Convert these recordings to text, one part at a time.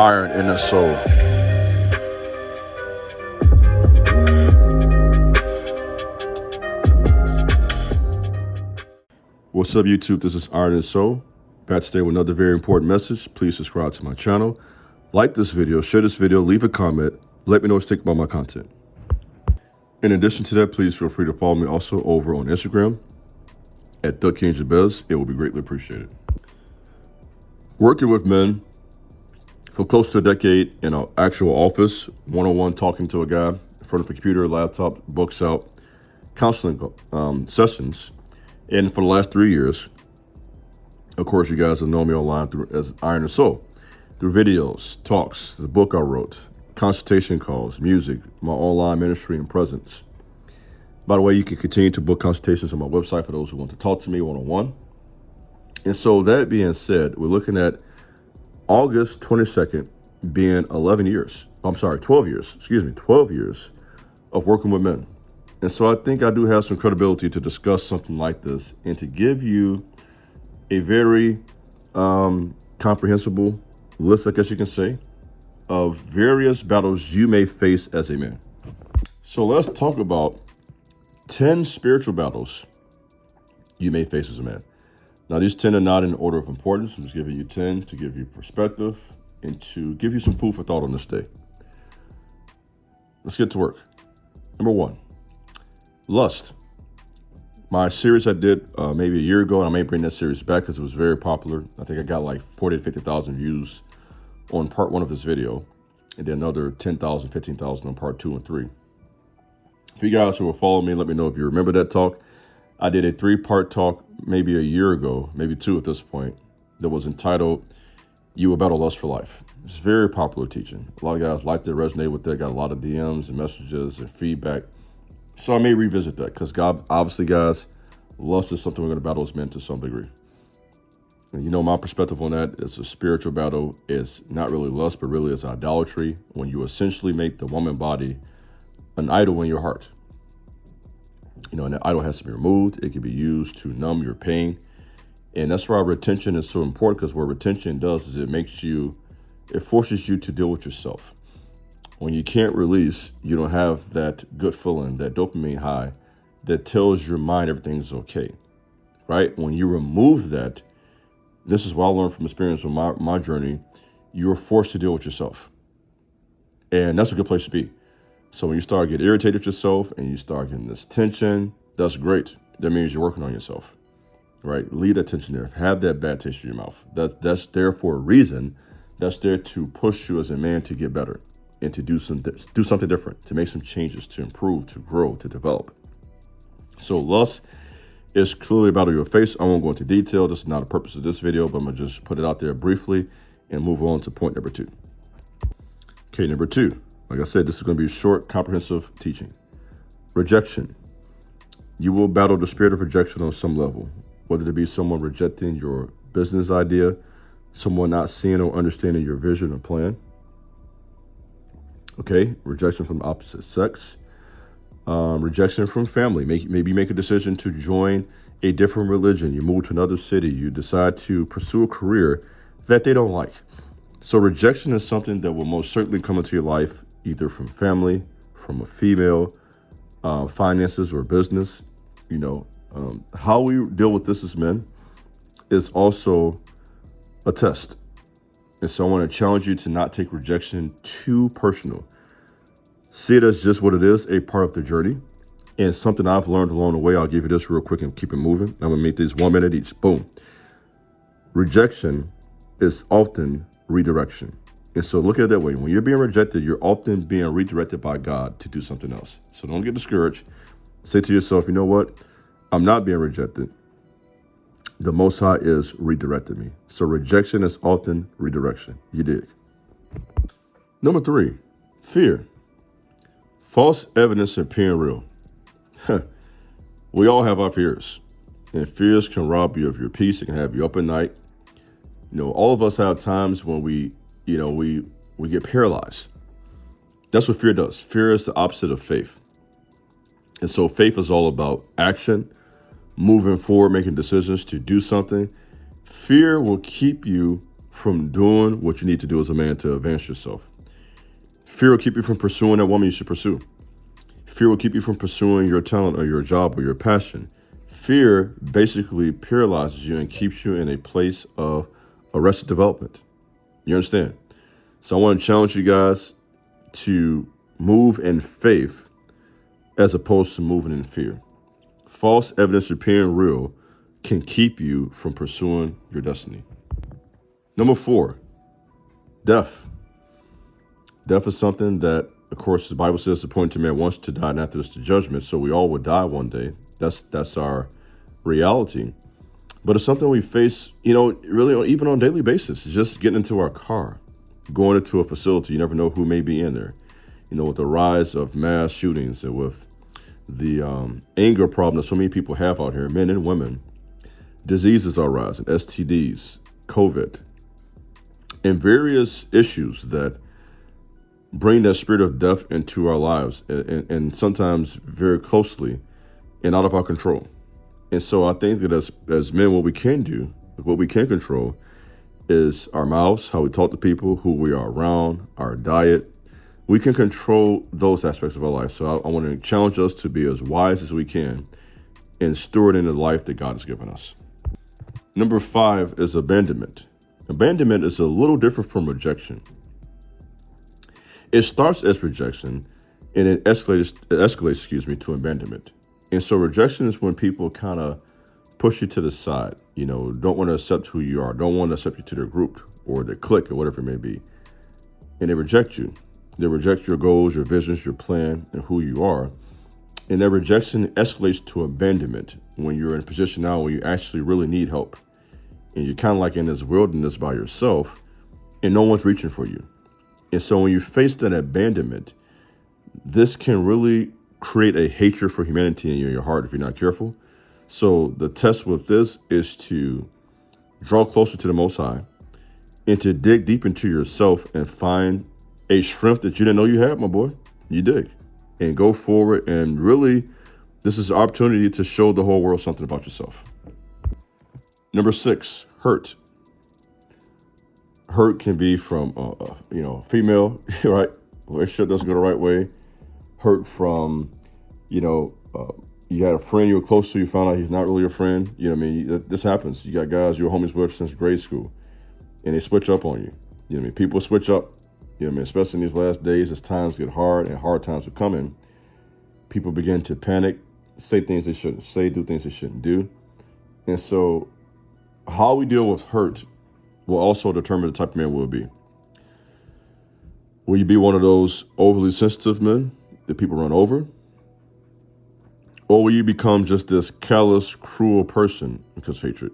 iron in the soul. What's up, YouTube? This is Iron and Soul. Back today with another very important message. Please subscribe to my channel. Like this video, share this video, leave a comment. Let me know what you think about my content. In addition to that, please feel free to follow me also over on Instagram at @TheKingJabez. It will be greatly appreciated. Working with men for close to a decade in an actual office, one-on-one, talking to a guy in front of a computer, laptop, books out, counseling sessions. And for the last 3 years, of course, you guys have known me online as Iron and Soul, through videos, talks, the book I wrote, consultation calls, music, my online ministry and presence. By the way, you can continue to book consultations on my website for those who want to talk to me one-on-one. And so that being said, we're looking at August 22nd being 12 years of working with men. And so I think I do have some credibility to discuss something like this and to give you a very comprehensible list, I guess you can say, of various battles you may face as a man. So let's talk about 10 spiritual battles you may face as a man. Now, these 10 are not in order of importance. I'm just giving you 10 to give you perspective and to give you some food for thought on this day. Let's get to work. Number 1. Lust. My series I did maybe a year ago, and I may bring that series back because it was very popular. I think I got like 40 to 50,000 views on part 1 of this video, and then another 10,000, 15,000 on part 2 and 3. For you guys who will follow me, let me know if you remember that talk. I did a 3-part talk maybe a year ago, maybe 2 at this point, that was entitled, You Will Battle Lust for Life. It's very popular teaching. A lot of guys liked it, resonate with it, got a lot of DMs and messages and feedback. So I may revisit that because God, obviously, guys, lust is something we're going to battle as men to some degree. And you know, my perspective on that is a spiritual battle is not really lust, but really is idolatry, when you essentially make the woman body an idol in your heart. You know, and that idol has to be removed. It can be used to numb your pain. And that's why retention is so important, because what retention does is it forces you to deal with yourself. When you can't release, you don't have that good feeling, that dopamine high that tells your mind everything's okay, right? When you remove that, this is what I learned from experience on my journey, you're forced to deal with yourself. And that's a good place to be. So when you start getting irritated with yourself and you start getting this tension, that's great. That means you're working on yourself, right? Leave that tension there. Have that bad taste in your mouth. That's there for a reason. That's there to push you as a man to get better and to do something different, to make some changes, to improve, to grow, to develop. So lust is clearly a battle you face. I won't go into detail. This is not the purpose of this video, but I'm going to just put it out there briefly and move on to point number 2. Okay, number 2. Like I said, this is going to be short, comprehensive teaching. Rejection. You will battle the spirit of rejection on some level, whether it be someone rejecting your business idea, someone not seeing or understanding your vision or plan. Okay, rejection from the opposite sex. Rejection from family. Maybe you make a decision to join a different religion. You move to another city. You decide to pursue a career that they don't like. So rejection is something that will most certainly come into your life, either from family, from a female, finances, or business. You know, how we deal with this as men is also a test. And so I want to challenge you to not take rejection too personal. See it as just what it is, a part of the journey. And something I've learned along the way, I'll give you this real quick and keep it moving. I'm going to make these 1 minute each. Boom. Rejection is often redirection. And so look at it that way. When you're being rejected, you're often being redirected by God to do something else. So don't get discouraged. Say to yourself, you know what? I'm not being rejected. The Most High is redirecting me. So rejection is often redirection. You dig? Number 3, fear. False evidence appearing real. We all have our fears. And fears can rob you of your peace. It can have you up at night. You know, all of us have times when we get paralyzed. That's what fear does. Fear is the opposite of faith. And so faith is all about action, moving forward, making decisions to do something. Fear will keep you from doing what you need to do as a man to advance yourself. Fear will keep you from pursuing that woman you should pursue. Fear will keep you from pursuing your talent or your job or your passion. Fear basically paralyzes you and keeps you in a place of arrested development. You understand? So I want to challenge you guys to move in faith as opposed to moving in fear. False evidence appearing real can keep you from pursuing your destiny. Number 4, death. Death is something that, of course, the Bible says appointed to man once to die, and after this the judgment. So we all would die one day. That's our reality. But it's something we face, really even on a daily basis. It's just getting into our car, going into a facility. You never know who may be in there. With the rise of mass shootings and with the anger problem that so many people have out here, men and women, diseases are rising, STDs, COVID, and various issues that bring that spirit of death into our lives and sometimes very closely and out of our control. And so I think that as men, what we can do, what we can control is our mouths, how we talk to people, who we are around, our diet. We can control those aspects of our life. So I want to challenge us to be as wise as we can in stewarding the life that God has given us. Number 5 is abandonment. Abandonment is a little different from rejection. It starts as rejection and it escalates to abandonment. And so rejection is when people kind of push you to the side, don't want to accept who you are, don't want to accept you to their group or their clique or whatever it may be. And they reject you. They reject your goals, your visions, your plan, and who you are. And that rejection escalates to abandonment when you're in a position now where you actually really need help. And you're kind of like in this wilderness by yourself and no one's reaching for you. And so when you face that abandonment, this can really create a hatred for humanity in your heart if you're not careful. So the test with this is to draw closer to the Most High and to dig deep into yourself and find a strength that you didn't know you had, my boy. You dig. And go forward. And really, this is an opportunity to show the whole world something about yourself. Number 6, hurt. Hurt can be from, female, right? Relationship doesn't go the right way. Hurt from, you had a friend you were close to, you found out he's not really your friend. This happens. You got guys you were homies with since grade school, and they switch up on you. People switch up, especially in these last days as times get hard and hard times are coming. People begin to panic, say things they shouldn't say, do things they shouldn't do. And so how we deal with hurt will also determine the type of man we'll be. Will you be one of those overly sensitive men that people run over? Or will you become just this callous, cruel person because of hatred?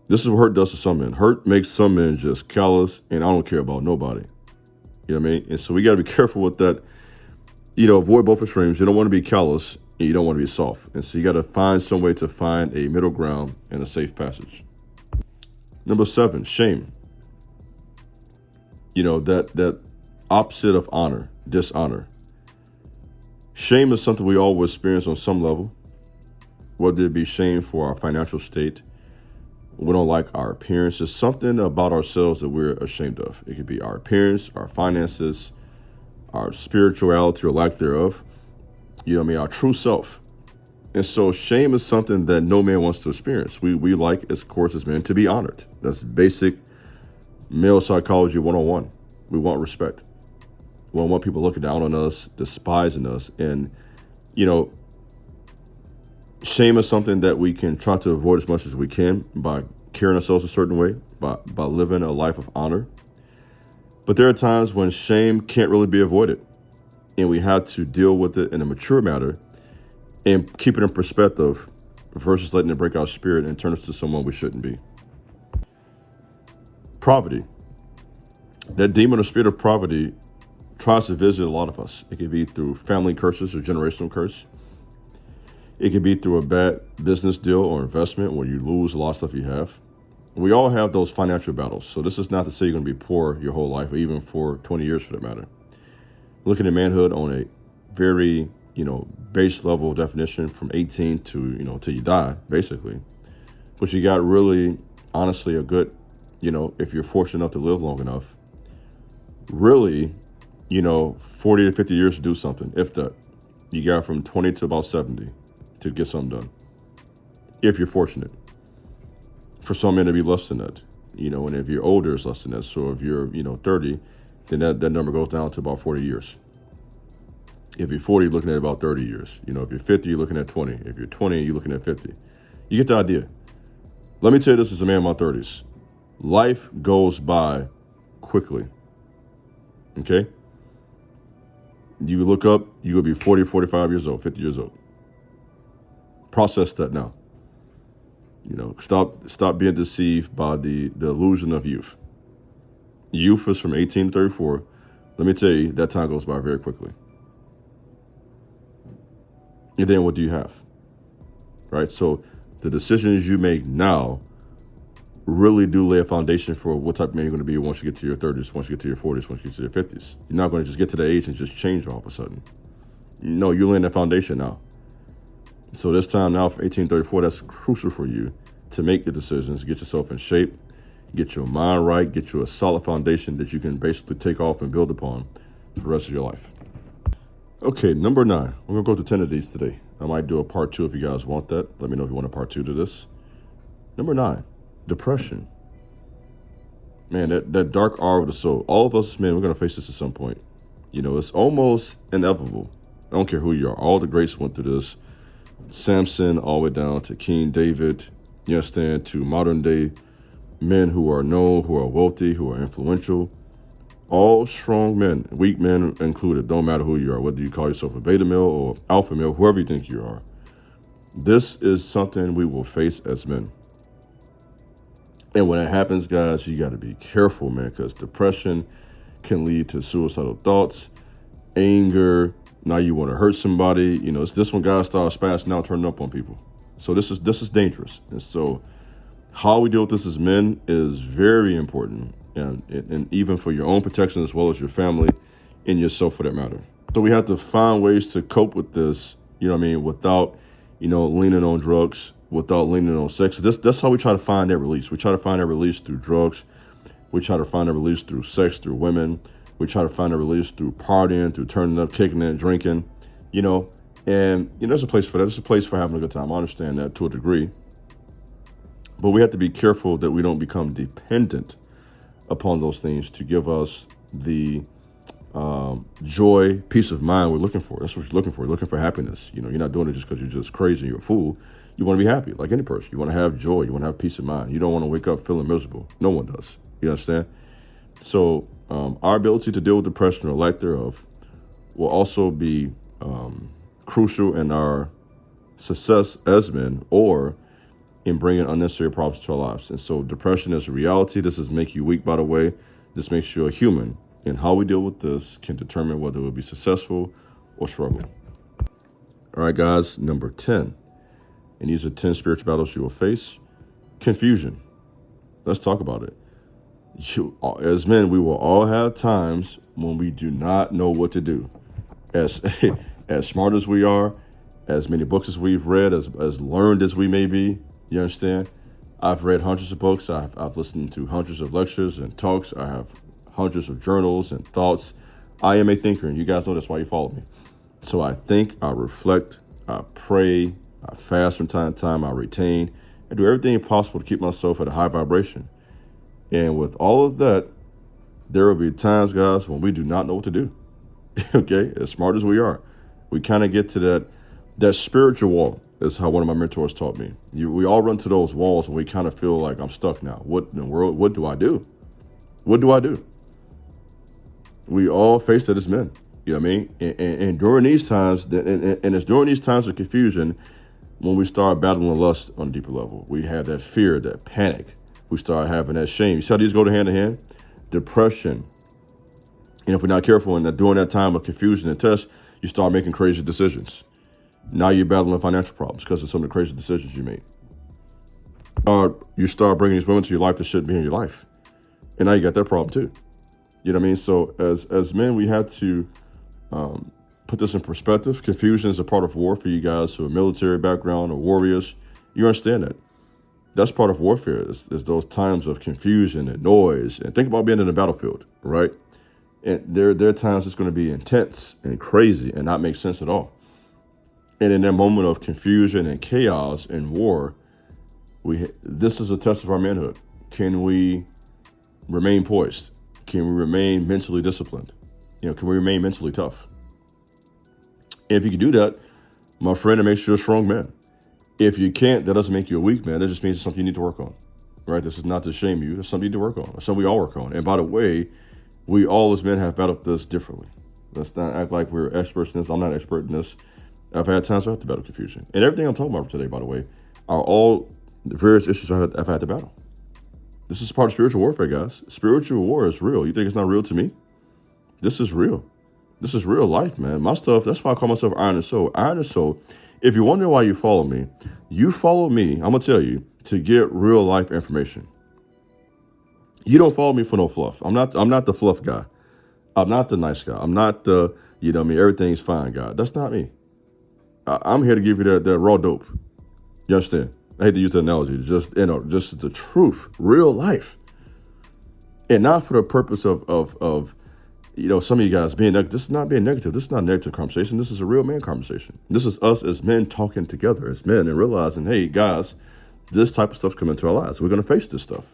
This is what hurt does to some men. Hurt makes some men just callous and I don't care about nobody. You know what I mean? And so we got to be careful with that. Avoid both extremes. You don't want to be callous and you don't want to be soft. And so you got to find some way to find a middle ground and a safe passage. Number 7, shame. That opposite of honor, dishonor. Shame is something we all will experience on some level, whether it be shame for our financial state. We don't like our appearance. There's something about ourselves that we're ashamed of. It could be our appearance, our finances, our spirituality or lack thereof, our true self. And so shame is something that no man wants to experience. We like, of course, as men, to be honored. That's basic male psychology 101. We want respect. We don't want people looking down on us, despising us. And, shame is something that we can try to avoid as much as we can by carrying ourselves a certain way, by living a life of honor. But there are times when shame can't really be avoided, and we have to deal with it in a mature manner and keep it in perspective versus letting it break our spirit and turn us to someone we shouldn't be. Poverty. That demon or spirit of poverty tries to visit a lot of us. It could be through family curses or generational curse. It could be through a bad business deal or investment where you lose a lot of stuff you have. We all have those financial battles. So this is not to say you're going to be poor your whole life or even for 20 years for that matter. Looking at manhood on a very, base level definition from 18 to, till you die, basically. But you got really, honestly, a good, if you're fortunate enough to live long enough, really, 40 to 50 years to do something. If that, you got from 20 to about 70 to get something done. If you're fortunate. For some men, it'd be less than that, and if you're older, it's less than that. So if you're, 30, then that number goes down to about 40 years. If you're 40, you're looking at about 30 years. If you're 50, you're looking at 20. If you're 20, you're looking at 50. You get the idea. Let me tell you this as a man in my 30s. Life goes by quickly. Okay? You look up, you'll be 40, 45 years old, 50 years old. Process that now. Stop being deceived by the illusion of youth. Youth is from 18 to 34. Let me tell you, that time goes by very quickly. And then what do you have? Right? So the decisions you make now really do lay a foundation for what type of man you're going to be once you get to your 30s, once you get to your 40s, once you get to your 50s. You're not going to just get to that age and just change all of a sudden. No, you're laying that foundation now. So this time now from 1834, that's crucial for you to make the decisions, get yourself in shape, get your mind right, get you a solid foundation that you can basically take off and build upon for the rest of your life. Okay, number 9. We're going to go to 10 of these today. I might do a part 2 if you guys want that. Let me know if you want a part 2 to this. Number 9, depression. Man, that dark hour of the soul. All of us, man, we're going to face this at some point. It's almost inevitable. I don't care who you are. All the greats went through this. Samson, all the way down to King David, you understand, to modern day men who are known, who are wealthy, who are influential. All strong men, weak men included, don't matter who you are, whether you call yourself a beta male or alpha male, whoever you think you are. This is something we will face as men. And when it happens, guys, you got to be careful, man, because depression can lead to suicidal thoughts, anger. Now you want to hurt somebody. It's this when guys start spazzing out, turning up on people. So this is dangerous. And so how we deal with this as men is very important. And even for your own protection as well as your family and yourself for that matter. So we have to find ways to cope with this, without, leaning on drugs, without leaning on sex. That's how we try to find that release. We try to find that release through drugs. We try to find that release through sex, through women. We try to find a release through partying, through turning up, kicking it, drinking, and there's a place for that. There's a place for having a good time. I understand that to a degree. But we have to be careful that we don't become dependent upon those things to give us the joy, peace of mind we're looking for. That's what you're looking for. You're looking for happiness. You're not doing it just because you're just crazy and you're a fool. You want to be happy, like any person. You want to have joy. You want to have peace of mind. You don't want to wake up feeling miserable. No one does. You understand? So our ability to deal with depression or lack thereof will also be crucial in our success as men or in bringing unnecessary problems to our lives. And so depression is a reality. This doesn't make you weak, by the way. This makes you a human. And how we deal with this can determine whether it will be successful or struggle. All right, guys, number 10. And these are 10 spiritual battles you will face. Confusion. Let's talk about it. As men, we will all have times when we do not know what to do. As smart as we are, as many books as we've read, as learned as we may be, you understand? I've read hundreds of books. I've listened to hundreds of lectures and talks. I have hundreds of journals and thoughts. I am a thinker, and you guys know that's why you follow me. So I think, I reflect, I pray, I fast from time to time, I retain, and do everything possible to keep myself at a high vibration. And with all of that, there will be times, guys, when we do not know what to do. Okay, as smart as we are, we kind of get to that spiritual wall. Is how one of my mentors taught me. We all run to those walls and we kind of feel like I'm stuck now. What in the world? What do I do? What do I do? We all face that as men. You know what I mean? And during these times, and it's during these times of confusion when we start battling lust on a deeper level. We have that fear, that panic. We start having that shame. You see how these go hand in hand? Depression. And if we're not careful, and during that time of confusion and test, you start making crazy decisions. Now you're battling financial problems because of some of the crazy decisions you made. You start bringing these women to your life that shouldn't be in your life. And now you got that problem too. You know what I mean? So as men, we have to put this in perspective. Confusion is a part of war for you guys who are military background or warriors. You understand that. That's part of warfare. Is those times of confusion and noise. And think about being in the battlefield, right? And there are times it's going to be intense and crazy and not make sense at all. And in that moment of confusion and chaos and war, this is a test of our manhood. Can we remain poised? Can we remain mentally disciplined? Can we remain mentally tough? And if you can do that, my friend, it makes you a strong man. If you can't, that doesn't make you a weak man. That just means it's something you need to work on, right? This is not to shame you. It's something you need to work on. It's something we all work on. And by the way, we all as men have battled this differently. Let's not act like we're experts in this. I'm not an expert in this. I've had times where I have to battle confusion. And everything I'm talking about today, by the way, are all the various issues I've had to battle. This is part of spiritual warfare, guys. Spiritual war is real. You think it's not real to me? This is real. This is real life, man. My stuff, that's why I call myself Iron and Soul. Iron and Soul, if you're wondering why you follow me, I'm going to tell you, to get real life information. You don't follow me for no fluff. I'm not the fluff guy. I'm not the nice guy. I'm not the, everything's fine guy. That's not me. I'm here to give you that raw dope. You understand? I hate to use the analogy. Just the truth, real life. And not for the purpose of some of you guys being negative. This is not being negative. This is not a negative conversation. This is a real man conversation. This is us as men talking together as men and realizing, hey, guys, this type of stuff's coming into our lives. We're going to face this stuff.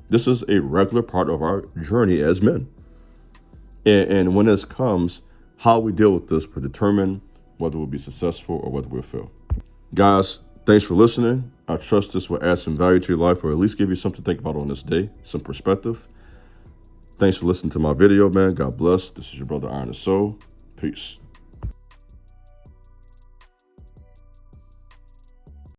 This is a regular part of our journey as men. And when this comes, how we deal with this will determine whether we'll be successful or whether we'll fail. Guys, thanks for listening. I trust this will add some value to your life, or at least give you something to think about on this day, some perspective. Thanks for listening to my video, man. God bless. This is your brother Iron and Soul. Peace.